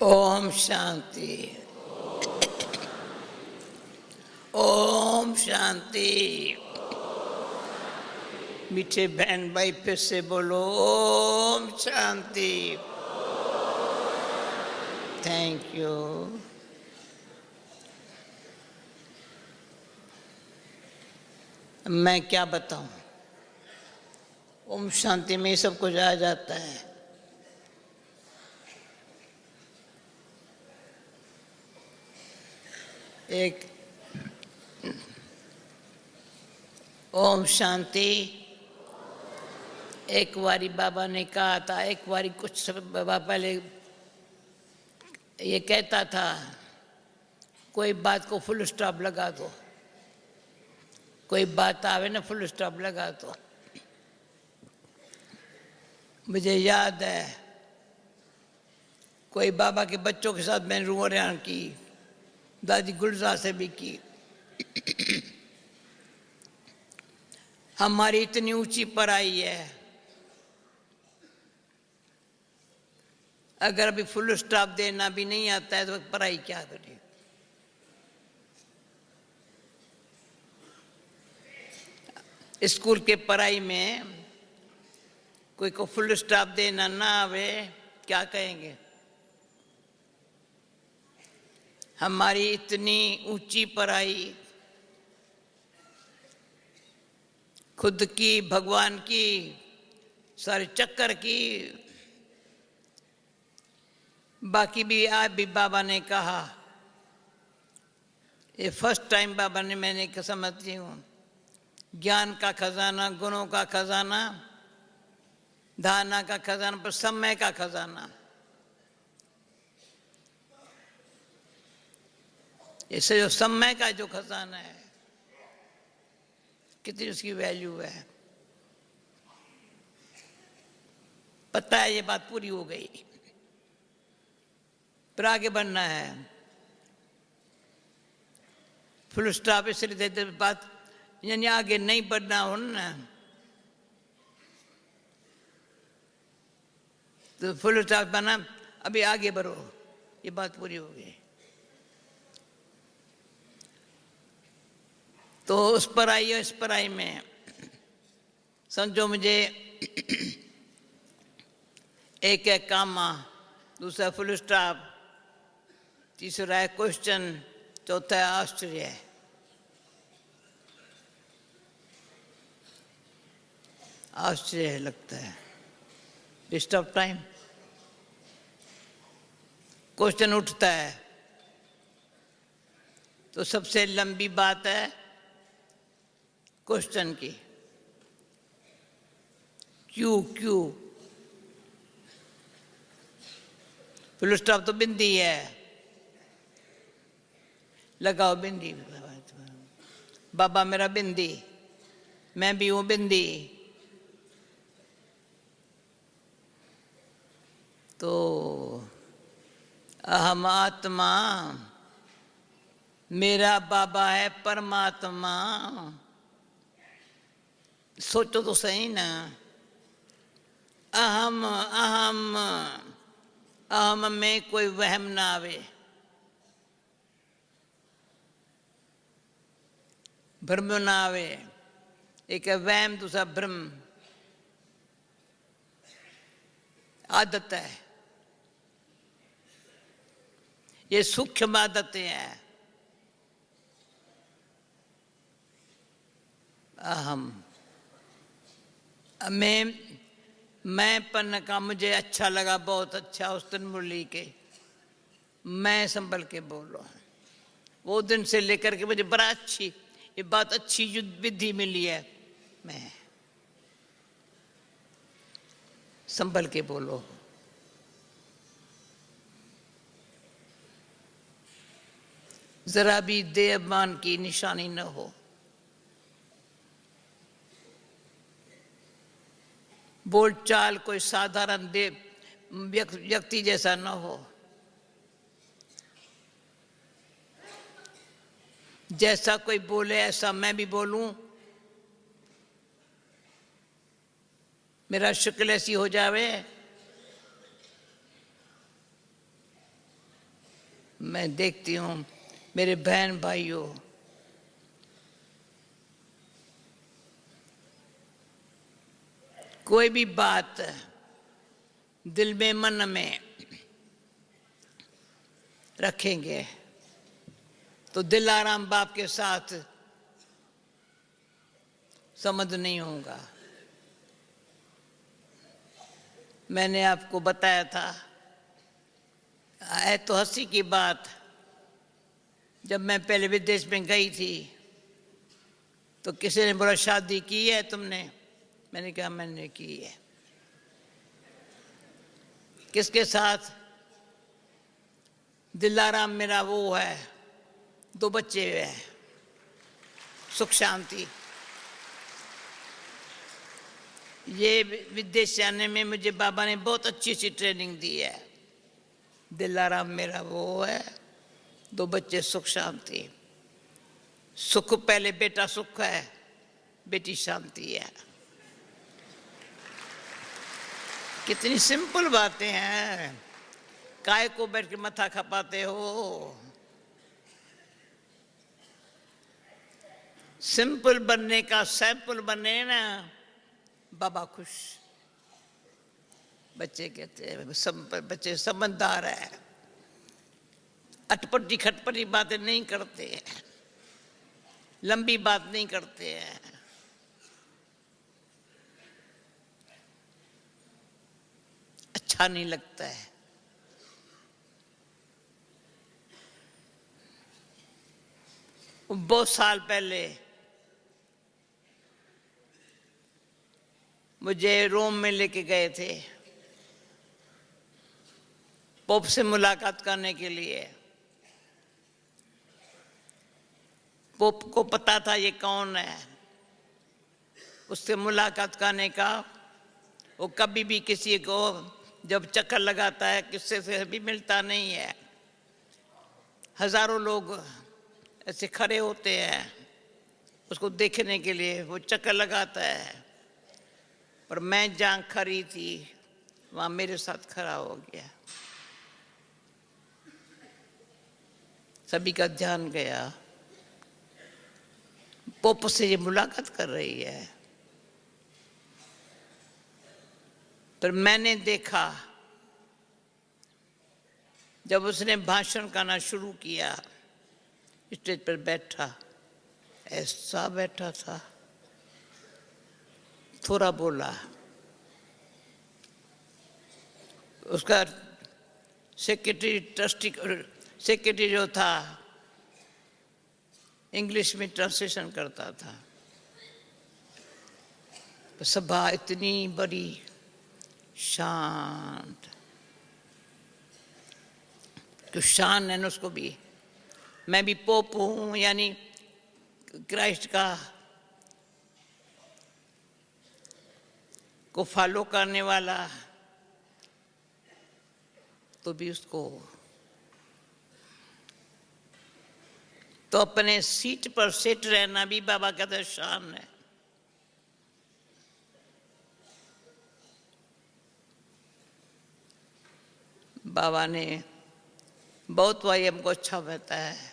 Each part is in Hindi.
ओम शांति। ओम शांति। मीठे बहन भाई फिर से बोलो ओम शांति। Thank you. मैं क्या बताऊं, ओम शांति में ही सब कुछ आ जाता है। एक ओम शांति एक बारी बाबा ने कहा था, एक बारी कुछ बाबा पहले ये कहता था, कोई बात को फुल स्टॉप लगा दो, कोई बात आवे ना फुल स्टॉप लगा दो। मुझे याद है कोई बाबा के बच्चों के साथ मैंने रूमरियान की, दादी गुलजार से भी की। हमारी इतनी ऊंची पढ़ाई है, अगर अभी फुल स्टॉप देना भी नहीं आता है तो पढ़ाई क्या करें। स्कूल के पढ़ाई में कोई को फुल स्टॉप देना ना आवे, क्या कहेंगे। हमारी इतनी ऊंची पढ़ाई, खुद की, भगवान की, सारे चक्कर की, बाकी भी आज भी बाबा ने कहा, ये फर्स्ट टाइम बाबा ने मैंने समझती हूँ, ज्ञान का खजाना, गुणों का खजाना, धारणा का खजाना, पर समय का खजाना। इससे जो समय का जो खजाना है, कितनी उसकी वैल्यू है। पता है ये बात पूरी हो गई, पर आगे बढ़ना है। फुल स्टॉप इसलिए देते बात, यानी आगे नहीं बढ़ना हो ना, तो फुल स्टॉप बना, अभी आगे बढ़ो, ये बात पूरी हो गई। तो उस पढ़ाई और इस पढ़ाई में समझो मुझे एक है कामा, दूसरा फुल स्टॉप, तीसरा है क्वेश्चन, चौथा है आश्चर्य। आश्चर्य लगता है, वेस्ट ऑफ टाइम। क्वेश्चन उठता है तो सबसे लंबी बात है क्वेश्चन की, क्यों क्यों। फुल स्टॉप तो बिंदी है, लगाओ बिंदी। बाबा मेरा बिंदी, मैं भी हूं बिंदी। तो अहम आत्मा, मेरा बाबा है परमात्मा। सोचो तो सही ना, अहम अहम अहम में कोई वहम ना आवे, भ्रम ना आवे। एक है वहम, दूसरा भ्रम, आदत है, ये सूक्ष्म आदतें हैं। अहम मैं पन्न का मुझे अच्छा लगा, बहुत अच्छा उस दिन मुरली के, मैं संभल के बोल रहा हूँ। वो दिन से लेकर के मुझे बड़ा अच्छी, ये बात अच्छी जो विधि मिली है, मैं संभल के बोलो। जरा भी देवमान की निशानी न हो, बोलचाल कोई साधारण देव व्यक्ति जैसा न हो, जैसा कोई बोले ऐसा मैं भी बोलूं, मेरा शक्ल ऐसी हो जावे, मैं देखती हूँ मेरे बहन भाइयों, कोई भी बात दिल में मन में रखेंगे तो दिलाराम बाप के साथ समझ नहीं होगा। मैंने आपको बताया था, है तो हंसी की बात, जब मैं पहले विदेश में गई थी तो किसी ने बोला शादी की है तुमने? मैंने कहा मैंने की है। किसके साथ? दिलाराम मेरा वो है, 2 बच्चे हैं, सुख शांति। ये विदेश जाने में मुझे बाबा ने बहुत अच्छी अच्छी ट्रेनिंग दी है। दिलाराम मेरा वो है, 2 बच्चे सुख शांति। सुख पहले बेटा सुख है, बेटी शांति है। कितनी सिंपल बातें हैं, काय को बैठ के मथा खपाते हो। सिंपल बनने का सैंपल बने ना, बाबा खुश। बच्चे कहते हैं बच्चे समझदार है, अटपटी खटपटी बातें नहीं करते हैं, लंबी बात नहीं करते हैं। अच्छा नहीं लगता है। बहुत साल पहले मुझे रोम में लेके गए थे पोप से मुलाकात करने के लिए। पोप को पता था ये कौन है, उससे मुलाकात करने का। वो कभी भी किसी को जब चक्कर लगाता है किससे से भी मिलता नहीं है। हजारों लोग ऐसे खड़े होते हैं उसको देखने के लिए, वो चक्कर लगाता है। पर मैं जहाँ खड़ी थी वहाँ मेरे साथ खड़ा हो गया। सभी का ध्यान गया, पोप से ये मुलाकात कर रही है। पर मैंने देखा जब उसने भाषण करना शुरू किया, स्टेज पर बैठा, ऐसा बैठा था, थोड़ा बोला। उसका सेक्रेटरी जो था इंग्लिश में ट्रांसलेशन करता था। सभा इतनी बड़ी शांत, तो शान है ना उसको भी। मैं भी पोप हूँ, यानी क्राइस्ट का को फॉलो करने वाला, तो भी उसको तो अपने सीट पर सेट रहना भी बाबा का दर्शन है। बाबा ने बहुत भाई हमको अच्छा कहता है,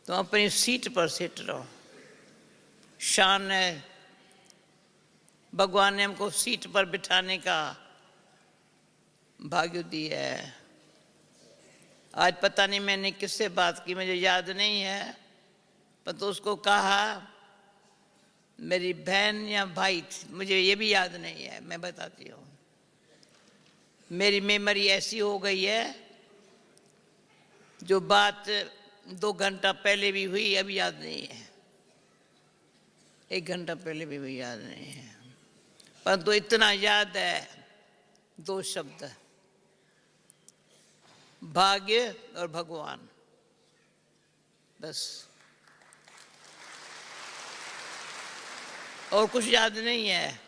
तो अपनी सीट पर सेट रहो। शान है, भगवान ने हमको सीट पर बिठाने का भाग्य दिया है। आज पता नहीं मैंने किससे बात की, मुझे याद नहीं है, पर तो उसको कहा मेरी बहन या भाई, मुझे ये भी याद नहीं है, मैं बताती हूँ। मेरी मेमोरी ऐसी हो गई है, जो बात 2 घंटा पहले भी हुई अभी याद नहीं है, 1 घंटा पहले भी हुई याद नहीं है। पर तो इतना याद है, 2 शब्द, भाग्य और भगवान, बस। और कुछ याद नहीं है,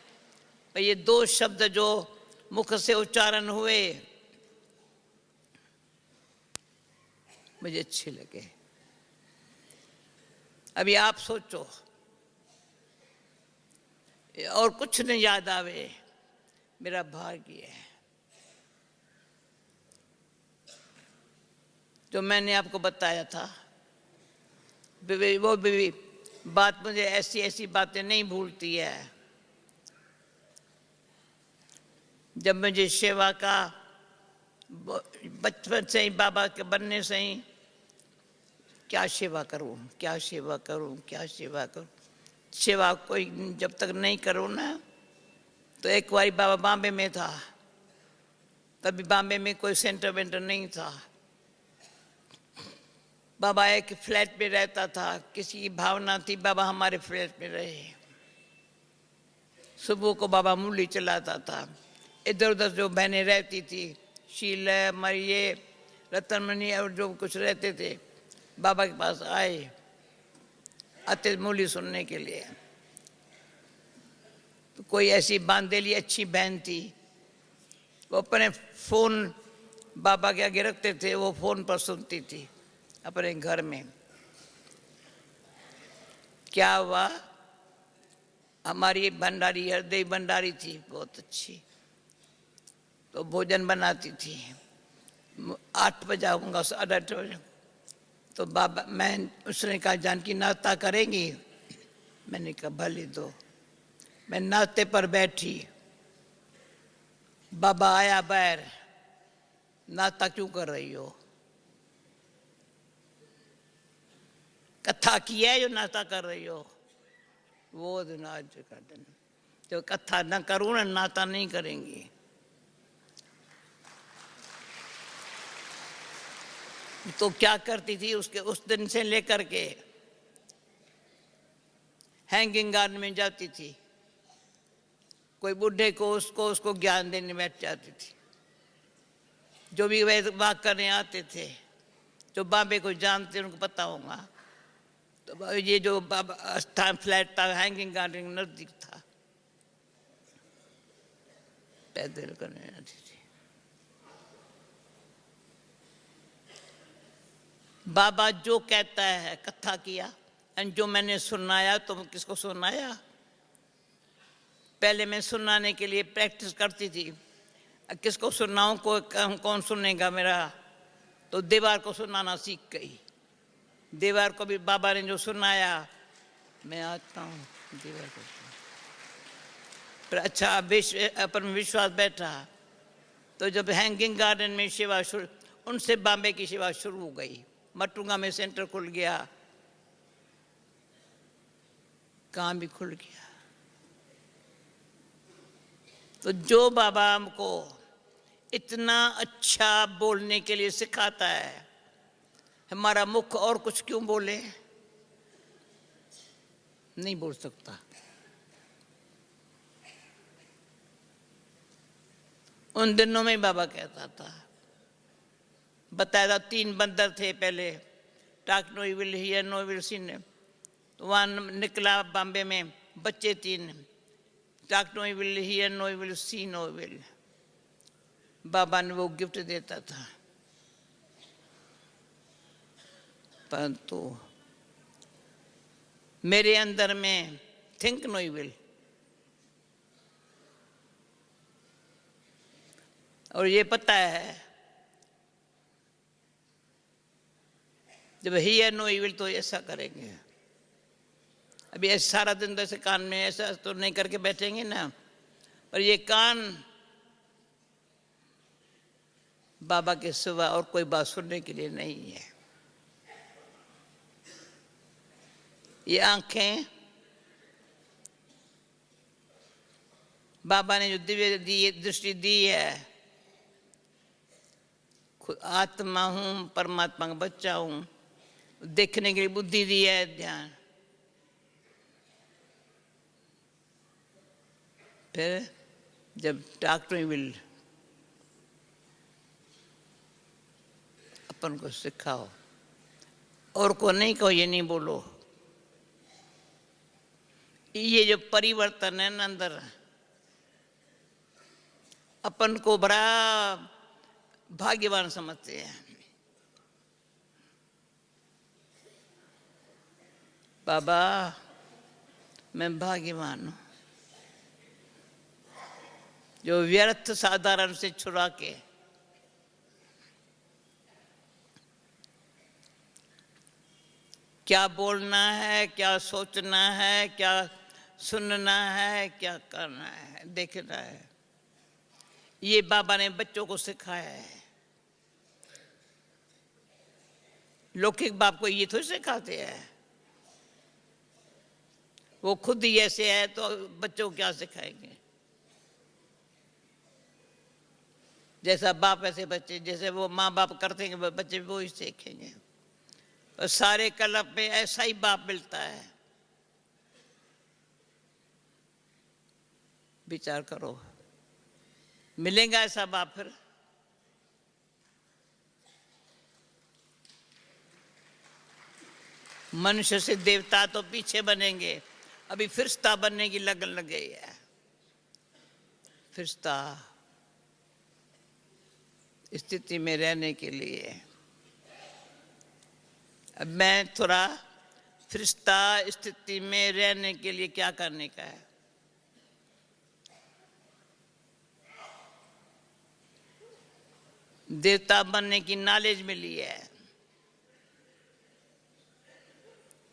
पर ये 2 शब्द जो मुख से उच्चारण हुए मुझे अच्छे लगे। अभी आप सोचो, और कुछ नहीं याद आवे, मेरा भाग्य है। जो मैंने आपको बताया था, वो भी बात मुझे ऐसी ऐसी बातें नहीं भूलती है। जब मुझे सेवा का बचपन से ही, बाबा के बनने से ही, क्या सेवा करूं, क्या सेवा करूं, क्या सेवा करूं, सेवा कोई जब तक नहीं करूं ना। तो एक बार बाबा बॉम्बे में था, तभी बॉम्बे में कोई सेंटर वेंटर नहीं था। बाबा एक फ्लैट में रहता था, किसी की भावना थी बाबा हमारे फ्लैट में रहे। सुबह को बाबा मूली चलाता था। इधर उधर जो बहनें रहती थी, शीला, मरिये, रतनमणि और जो कुछ रहते थे, बाबा के पास आते मूली सुनने के लिए। तो कोई ऐसी बांदेली अच्छी बहन थी, वो अपने फोन बाबा के आगे रखते थे, वो फोन पर सुनती थी अपने घर में। क्या हुआ, हमारी भंडारी, हृदय भंडारी थी, बहुत अच्छी, तो भोजन बनाती थी। 8 बजे आऊँगा, 8:30 बजे। तो बाबा, उसने कहा जानकी नाश्ता करेंगी? मैंने कहा भले दो। मैं नाश्ते पर बैठी, बाबा आया बाहर, नाश्ता क्यों कर रही हो? कथा की है जो नाश्ता कर रही हो? वो दिन आज का दिन, जो कथा न करूं ना, नाश्ता नहीं करेंगी। तो क्या करती थी, उसके उस दिन से लेकर के हैंगिंग गार्डन में जाती थी, कोई बूढ़े को उसको ज्ञान देने बैठ जाती थी। जो भी वे बात करने आते थे, जो बाबे को जानते उनको पता होगा। तो ये जो बाबा स्थान फ्लैट था, हैंगिंग गार्डन नजदीक था, पैदल करने आती थी। बाबा जो कहता है, कथा किया, जो मैंने सुनाया, तो किसको सुनाया? पहले मैं सुनाने के लिए प्रैक्टिस करती थी, किसको सुनाऊं, कौन सुनेगा मेरा? तो दीवार को सुनाना सीख गई। दीवार को भी बाबा ने जो सुनाया, मैं आता हूँ दीवार को। पर अच्छा अपन विश्वास बैठा, तो जब हैंगिंग गार्डन में सेवा शुरू, उनसे बॉम्बे की सेवा शुरू हो गई। मटुंगा में सेंटर खुल गया, काम भी खुल गया। तो जो बाबा हमको इतना अच्छा बोलने के लिए सिखाता है, हमारा मुख और कुछ क्यों बोले? नहीं बोल सकता। उन दिनों में बाबा कहता था, बताया था, 3 बंदर थे पहले, talk no evil hear no evil see. तो वहाँ निकला बॉम्बे में बच्चे 3, talk no evil hear no evil see no evil. बाबा ने वो गिफ्ट देता था, परंतु मेरे अंदर में थिंक नो विल, और ये पता है जब हियर नो विल तो ऐसा करेंगे। अभी ऐसे सारा दिन तो ऐसे कान में ऐसा तो नहीं करके बैठेंगे ना, पर ये कान बाबा के सिवा और कोई बात सुनने के लिए नहीं है। ये आंखें बाबा ने जो दिव्य दृष्टि दी है, खुद आत्मा हूं, परमात्मा का बच्चा हूं, देखने के लिए बुद्धि दी है, ध्यान। फिर जब डॉक्टर विल अपन को सिखाओ, और को नहीं कहो, ये नहीं बोलो। ये जो परिवर्तन है ना अंदर, अपन को बड़ा भाग्यवान समझते हैं। बाबा मैं भाग्यवान हूं जो व्यर्थ साधारण से छुड़ा के क्या बोलना है, क्या सोचना है, क्या सुनना है, क्या करना है, देखना है। ये बाबा ने बच्चों को सिखाया है। लौकिक बाप को ये थोड़ी सिखाते हैं। वो खुद ही ऐसे है तो बच्चों को क्या सिखाएंगे। जैसा बाप ऐसे बच्चे, जैसे वो माँ बाप करते हैं बच्चे वो ही सीखेंगे। और सारे क्लब में ऐसा ही बाप मिलता है। विचार करो, मिलेगा ऐसा बाप फिर? मनुष्य से देवता तो पीछे बनेंगे, अभी फिरिश्ता बनने की लगन लग गई है। फिरिश्ता स्थिति में रहने के लिए। अब मैं थोड़ा फिरिश्ता स्थिति में रहने के लिए क्या करने का है। देवता बनने की नॉलेज मिली है,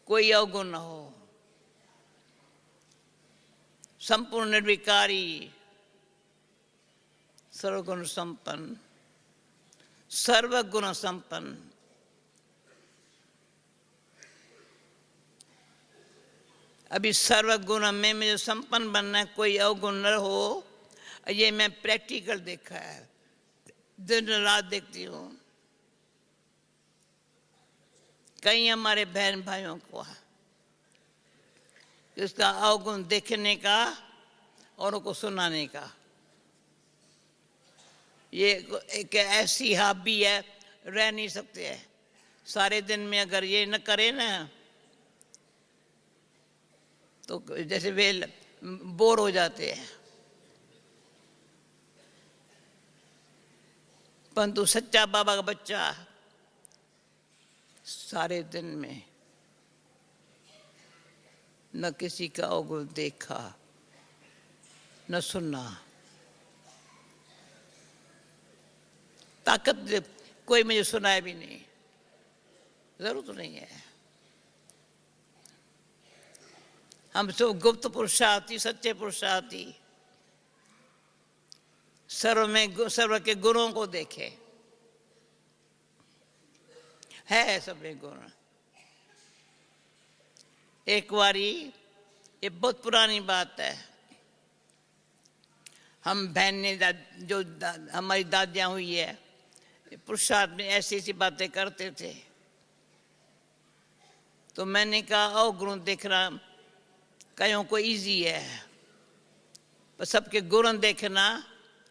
कोई अवगुण न हो, संपूर्ण निर्विकारी, सर्वगुण संपन्न, सर्वगुण संपन्न। अभी सर्वगुण में मुझे संपन्न बनना है, कोई अवगुण न हो। ये मैं प्रैक्टिकल देखा है, दिन रात देखती हूँ। कई हमारे बहन भाइयों को इसका अवगुण देखने का और उनको सुनाने का। ये एक ऐसी हॉबी है, रह नहीं सकते हैं। सारे दिन में अगर ये न करे ना तो जैसे वे बोर हो जाते हैं। परंतु सच्चा बाबा का बच्चा सारे दिन में न किसी का अवगुण देखा, न सुना। ताकत कोई मुझे सुनाया भी नहीं, जरूरत नहीं है। हम सब गुप्त पुरुषार्थी, सच्चे पुरुषार्थी सर्व के गुणों को देखे। है सब में गुण। एक बारी, ये बहुत पुरानी बात है, हम बहन ने हमारी दादियाँ हुई है, पुरुषार्थ में ऐसी ऐसी बातें करते थे। तो मैंने कहा अवगुण देखना कईयों को इजी है, पर सबके गुण देखना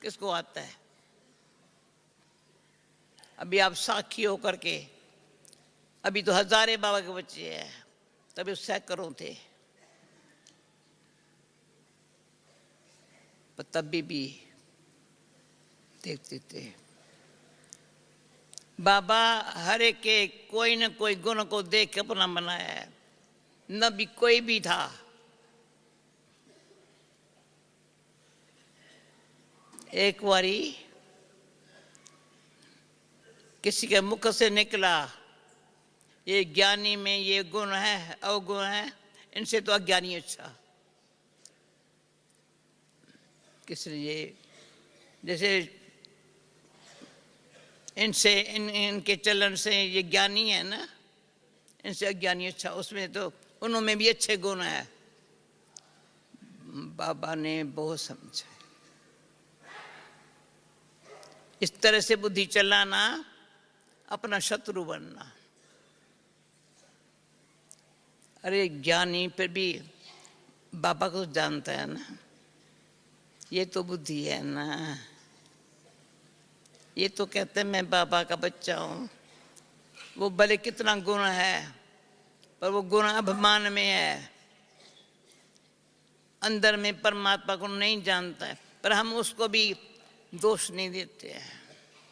किसको आता है। अभी आप साक्षी हो करके, अभी तो हजारे बाबा के बच्चे हैं, तभी सैकड़ों थे, पर तभी भी देखते थे। बाबा हर एक के कोई न कोई गुण को देख के अपना बनाया है। न भी कोई भी था, एक बारी किसी के मुख से निकला, ये ज्ञानी में ये गुण है, अवगुण है, इनसे तो अज्ञानी अच्छा। किसने ये, जैसे इनसे इनके चलन से ये ज्ञानी है ना, इनसे अज्ञानी अच्छा। उसमें तो उन्होंने भी अच्छे गुण है। बाबा ने बहुत समझा। इस तरह से बुद्धि चलाना, अपना शत्रु बनना। अरे ज्ञानी फिर भी बाबा को जानता है ना, ये तो बुद्धि है ना, ये तो कहते हैं मैं बाबा का बच्चा हूँ। वो भले कितना गुण है, पर वो गुण अभिमान में है, अंदर में परमात्मा को नहीं जानता है। पर हम उसको भी दोष नहीं देते हैं।